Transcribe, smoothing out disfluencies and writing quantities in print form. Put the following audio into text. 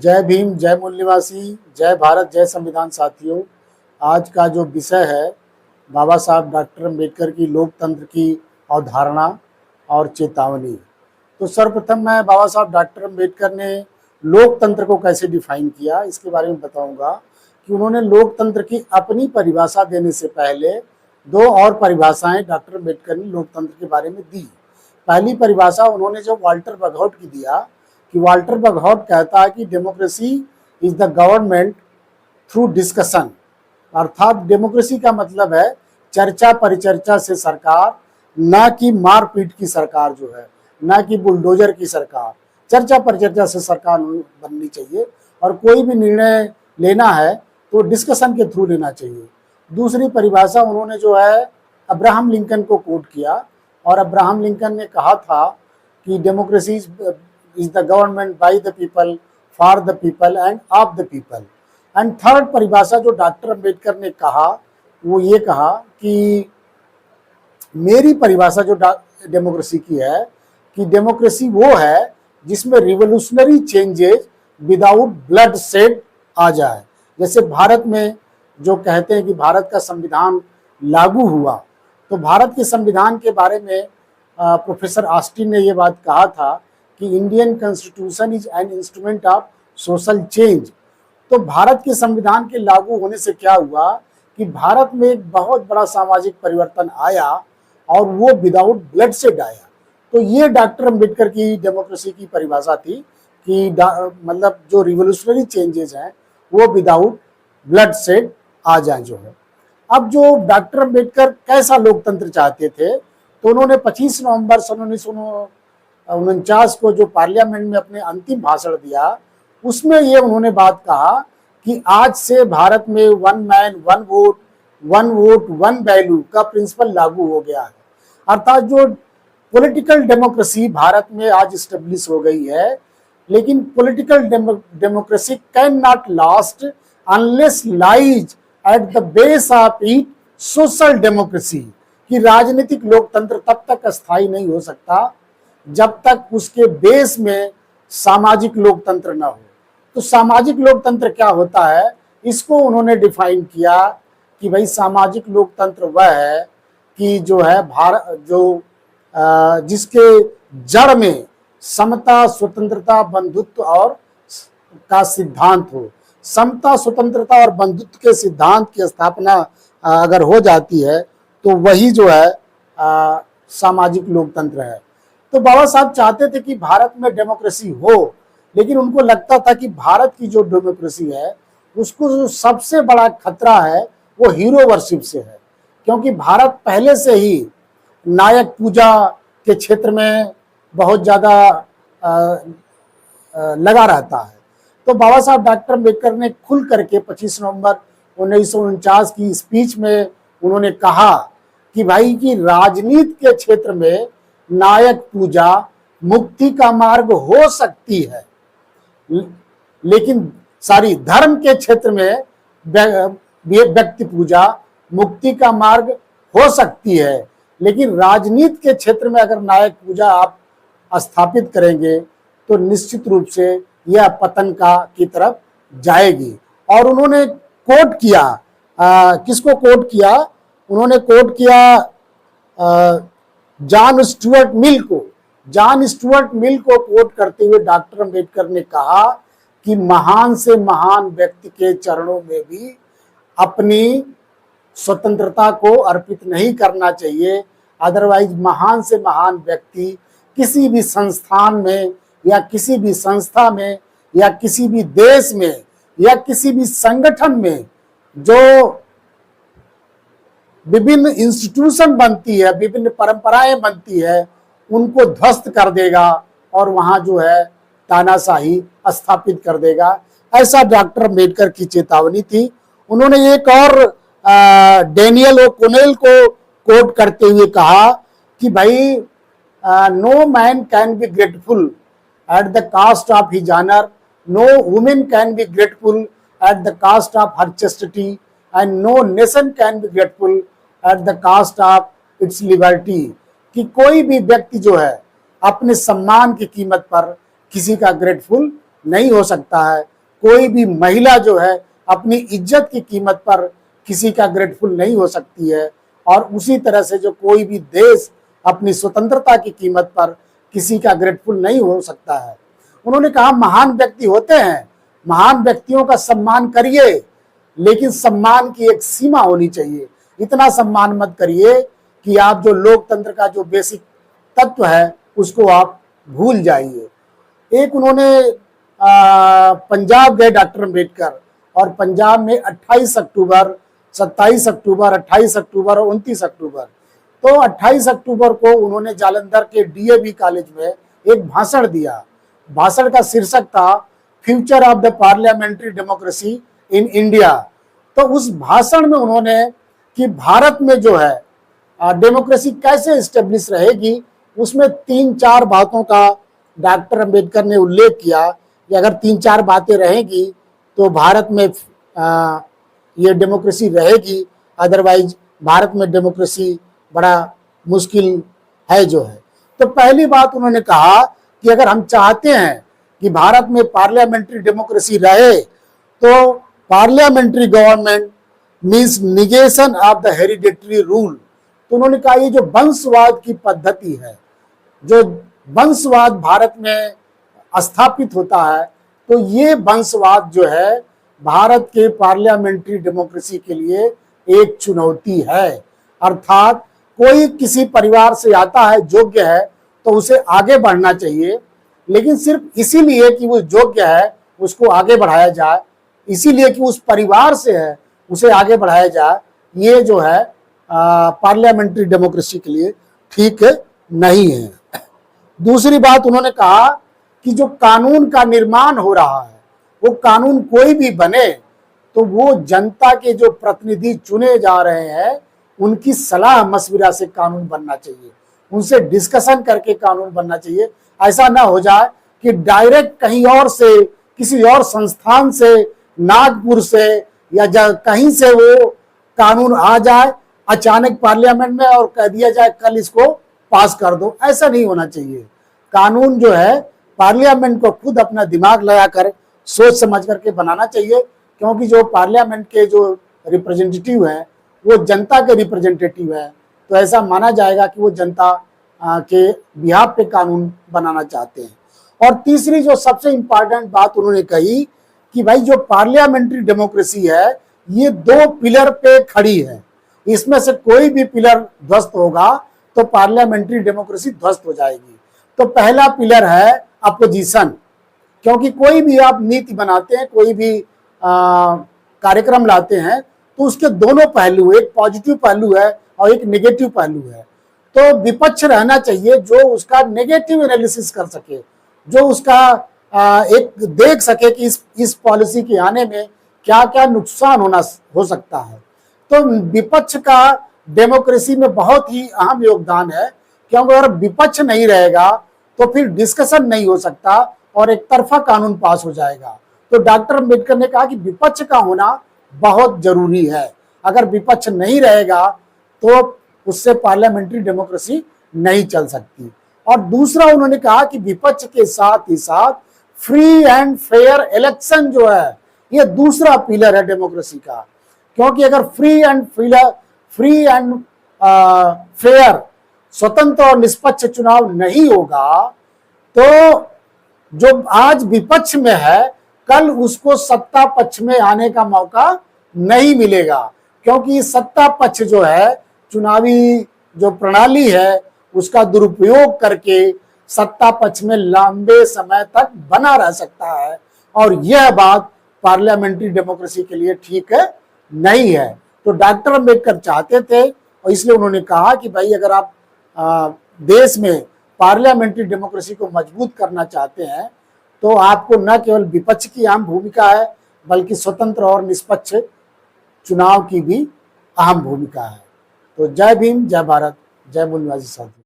जय भीम, जय मूल निवासी, जय भारत, जय संविधान। साथियों, आज का जो विषय है बाबा साहब डॉक्टर अम्बेडकर की लोकतंत्र की अवधारणा और चेतावनी। तो सर्वप्रथम मैं बाबा साहब डॉक्टर अम्बेडकर ने लोकतंत्र को कैसे डिफाइन किया इसके बारे में बताऊंगा कि उन्होंने लोकतंत्र की अपनी परिभाषा देने से पहले दो और परिभाषाएं डॉक्टर अम्बेडकर ने लोकतंत्र के बारे में दी। पहली परिभाषा उन्होंने जो वाल्टर बगहॉट की दिया कि वाल्टर बगहॉट कहता है कि democracy is the government through discussion, अर्थात डेमोक्रेसी का मतलब है चर्चा परिचर्चा से सरकार, ना कि मारपीट की सरकार जो है, ना कि बुलडोजर की सरकार। चर्चा परिचर्चा से सरकार बननी चाहिए और कोई भी निर्णय लेना है तो डिस्कशन के थ्रू लेना चाहिए। दूसरी परिभाषा उन्होंने जो है अब्राहम लिंकन को कोट किया और अब्राहम लिंकन ने कहा था कि democracy is the government by the people, for the people end of the people. And third परिभाषा जो डॉक्टर अम्बेडकर ने कहा वो ये कहा कि मेरी परिभाषा जो डेमोक्रेसी की है कि डेमोक्रेसी वो है जिसमें revolutionary changes without bloodshed आ जाए। जैसे भारत में जो कहते हैं कि भारत का संविधान लागू हुआ, तो भारत के संविधान के बारे में प्रोफेसर ऑस्टिन ने ये बात कहा था कि Indian constitution is an instrument of social change. तो भारत के संविधान के लागू होने से क्या हुआ कि भारत में एक बहुत बड़ा सामाजिक परिवर्तन आया और वो विदाउट ब्लड शेड आया। तो ये डॉक्टर अम्बेडकर की डेमोक्रेसी की परिभाषा थी कि मतलब जो रिवोल्यूशनरी चेंजेस हैं वो विदाउट ब्लड शेड आ जाए जो है। अब जो डॉक्टर अम्बेडकर कैसा लोकतंत्र चाहते थे, तो उन्होंने 25 नवंबर सन 1949 को जो पार्लियामेंट में अपने अंतिम भाषण दिया उसमें ये उन्होंने बात कहा कि आज से भारत में one man one vote one value का प्रिंसिपल लागू हो गया है। अर्थात जो पॉलिटिकल डेमोक्रेसी भारत में आज स्टेब्लिश हो गई है, लेकिन political democracy can not last unless lies at the base of it social democracy, कि राजनीतिक लोकतंत्र तब तक अस्थायी नहीं हो सकता जब तक उसके बेस में सामाजिक लोकतंत्र न हो। तो सामाजिक लोकतंत्र क्या होता है, इसको उन्होंने डिफाइन किया कि भाई सामाजिक लोकतंत्र वह है कि जो है भारत जो जिसके जड़ में समता, स्वतंत्रता, बंधुत्व और का सिद्धांत हो। समता, स्वतंत्रता और बंधुत्व के सिद्धांत की स्थापना अगर हो जाती है तो वही जो है सामाजिक लोकतंत्र है। तो बाबा साहब चाहते थे कि भारत में डेमोक्रेसी हो, लेकिन उनको लगता था कि भारत की जो डेमोक्रेसी है उसको जो सबसे बड़ा खतरा है वो हीरो वर्शिप से है, क्योंकि भारत पहले से ही नायक पूजा के क्षेत्र में बहुत ज़्यादा लगा रहता है। तो बाबा साहब डॉक्टर अम्बेडकर ने खुल करके 25 नवंबर 1949 की स्पीच में उन्होंने कहा कि भाई की राजनीति के क्षेत्र में नायक पूजा मुक्ति का मार्ग हो सकती है, लेकिन धर्म के क्षेत्र में व्यक्ति पूजा मुक्ति का मार्ग हो सकती है, लेकिन राजनीति के क्षेत्र में अगर नायक पूजा आप स्थापित करेंगे तो निश्चित रूप से यह पतन की तरफ जाएगी। और उन्होंने कोट किया, किसको कोट किया? उन्होंने कोट किया जॉन स्टुअर्ट मिल को। जॉन स्टुअर्ट मिल को कोट करते हुए डॉक्टर अम्बेडकर ने कहा कि महान से महान व्यक्ति के चरणों में भी अपनी स्वतंत्रता को अर्पित नहीं करना चाहिए, अदरवाइज महान से महान व्यक्ति किसी भी संस्थान में या किसी भी संस्था में या किसी भी देश में या किसी भी संगठन में जो विभिन्न इंस्टीट्यूशन बनती है, विभिन्न परंपराएं बनती है, उनको ध्वस्त कर देगा और वहां जो है तानाशाही स्थापित कर देगा। ऐसा डॉक्टर अम्बेडकर की चेतावनी थी। उन्होंने एक और डेनियल ओ'कॉनेल को कोट करते हुए कहा कि भाई no man can be grateful at the cost of his honour, no women can be grateful at the cost of her chastity and no nation can be grateful at the cost of its liberty, कि कोई भी व्यक्ति जो है अपने सम्मान की कीमत पर किसी का ग्रेटफुल नहीं हो सकता है। कोई भी महिला जो है अपनी इज्जत की कीमत पर किसी का ग्रेटफुल नहीं हो सकती है, और उसी तरह से जो कोई भी देश अपनी स्वतंत्रता की कीमत पर किसी का ग्रेटफुल नहीं हो सकता है। उन्होंने कहा महान व्यक्ति होते हैं, महान व्यक्तियों का सम्मान करिए, लेकिन सम्मान की एक सीमा होनी चाहिए। इतना सम्मान मत करिए कि आप जो लोकतंत्र का जो बेसिक तत्व है उसको आप भूल जाइए। एक उन्होंने पंजाब गए डॉक्टर अम्बेडकर, और पंजाब में 28 अक्टूबर, 27 अक्टूबर, 28 अक्टूबर और 29 अक्टूबर, तो 28 अक्टूबर को उन्होंने जालंधर के डीएवी कॉलेज में एक भाषण दिया। भाषण का शीर्षक था future of the parliamentary democracy in India. तो उस भाषण में उन्होंने कि भारत में जो है डेमोक्रेसी कैसे स्टेब्लिश रहेगी, उसमें 3-4 बातों का डॉक्टर अंबेडकर ने उल्लेख किया कि अगर 3-4 बातें रहेगी तो भारत में ये डेमोक्रेसी रहेगी, अदरवाइज भारत में डेमोक्रेसी बड़ा मुश्किल है जो है। तो पहली बात उन्होंने कहा कि अगर हम चाहते हैं कि भारत में पार्लियामेंट्री डेमोक्रेसी रहे तो parliamentary government means negation of the hereditary rule. तो उन्होंने कहा ये जो वंशवाद की पद्धति है, जो वंशवाद भारत में स्थापित होता है, तो ये वंशवाद जो है भारत के पार्लियामेंट्री डेमोक्रेसी के लिए एक चुनौती है। अर्थात कोई किसी परिवार से आता है, योग्य है, तो उसे आगे बढ़ना चाहिए, लेकिन सिर्फ इसीलिए कि वो योग्य है उसको आगे बढ़ाया जाए, इसीलिए कि उस परिवार से है उसे आगे बढ़ाया जाए, ये जो है पार्लियामेंट्री डेमोक्रेसी के लिए ठीक नहीं है। दूसरी बात उन्होंने कहा कि जो कानून का निर्माण हो रहा है, वो कानून कोई भी बने तो वो जनता के जो प्रतिनिधि चुने जा रहे हैं उनकी सलाह मशविरा से कानून बनना चाहिए, उनसे डिस्कशन करके कानून बनना चाहिए। ऐसा ना हो जाए कि डायरेक्ट कहीं और से, किसी और संस्थान से, नागपुर से या कहीं से वो कानून आ जाए अचानक पार्लियामेंट में और कह दिया जाए कल इसको पास कर दो। ऐसा नहीं होना चाहिए। कानून जो है पार्लियामेंट को खुद अपना दिमाग लगाकर सोच समझ करके बनाना चाहिए, क्योंकि जो पार्लियामेंट के जो रिप्रेजेंटेटिव हैं वो जनता के रिप्रेजेंटेटिव हैं, तो ऐसा माना जाएगा कि वो जनता के बिहाफ पे कानून बनाना चाहते हैं। और तीसरी जो सबसे इंपॉर्टेंट बात उन्होंने कही कि भाई जो पार्लियामेंट्री डेमोक्रेसी है ये 2 पिलर पे खड़ी है, इसमें से कोई भी पिलर ध्वस्त होगा तो पार्लियामेंट्री डेमोक्रेसी ध्वस्त हो जाएगी। तो पहला पिलर है अपोजिशन, क्योंकि कोई भी आप नीति बनाते हैं, कोई भी कार्यक्रम लाते हैं, तो उसके दोनों पहलू, एक पॉजिटिव पहलू है और एक नेगेटिव पहलू है। तो विपक्ष रहना चाहिए जो उसका नेगेटिव एनालिसिस कर सके, जो उसका एक देख सके कि इस पॉलिसी के आने में क्या क्या नुकसान हो सकता है। तो विपक्ष का डेमोक्रेसी में बहुत ही अहम योगदान है, क्योंकि अगर विपक्ष नहीं रहेगा तो फिर डिस्कशन नहीं हो सकता और एक तरफा कानून पास हो जाएगा। तो डॉक्टर अम्बेडकर ने कहा कि विपक्ष का होना बहुत जरूरी है। अगर विपक्ष नहीं रहेगा तो उससे पार्लियामेंट्री डेमोक्रेसी नहीं चल सकती। और दूसरा उन्होंने कहा कि विपक्ष के साथ ही साथ फ्री एंड फेयर इलेक्शन जो है ये दूसरा पिलर है डेमोक्रेसी का, क्योंकि अगर फ्री एंड फेयर, स्वतंत्र और निष्पक्ष चुनाव नहीं होगा तो जो आज विपक्ष में है कल उसको सत्ता पक्ष में आने का मौका नहीं मिलेगा, क्योंकि सत्ता पक्ष जो है चुनावी जो प्रणाली है उसका दुरुपयोग करके सत्ता पक्ष में लंबे समय तक बना रह सकता है, और यह बात पार्लियामेंट्री डेमोक्रेसी के लिए ठीक नहीं है। तो डॉक्टर अम्बेडकर चाहते थे और इसलिए उन्होंने कहा कि भाई अगर आप देश में पार्लियामेंट्री डेमोक्रेसी को मजबूत करना चाहते हैं तो आपको न केवल विपक्ष की अहम भूमिका है बल्कि स्वतंत्र और निष्पक्ष चुनाव की भी अहम भूमिका है। तो जय भीम, जय भारत, जय मूल्यवादी साथियों।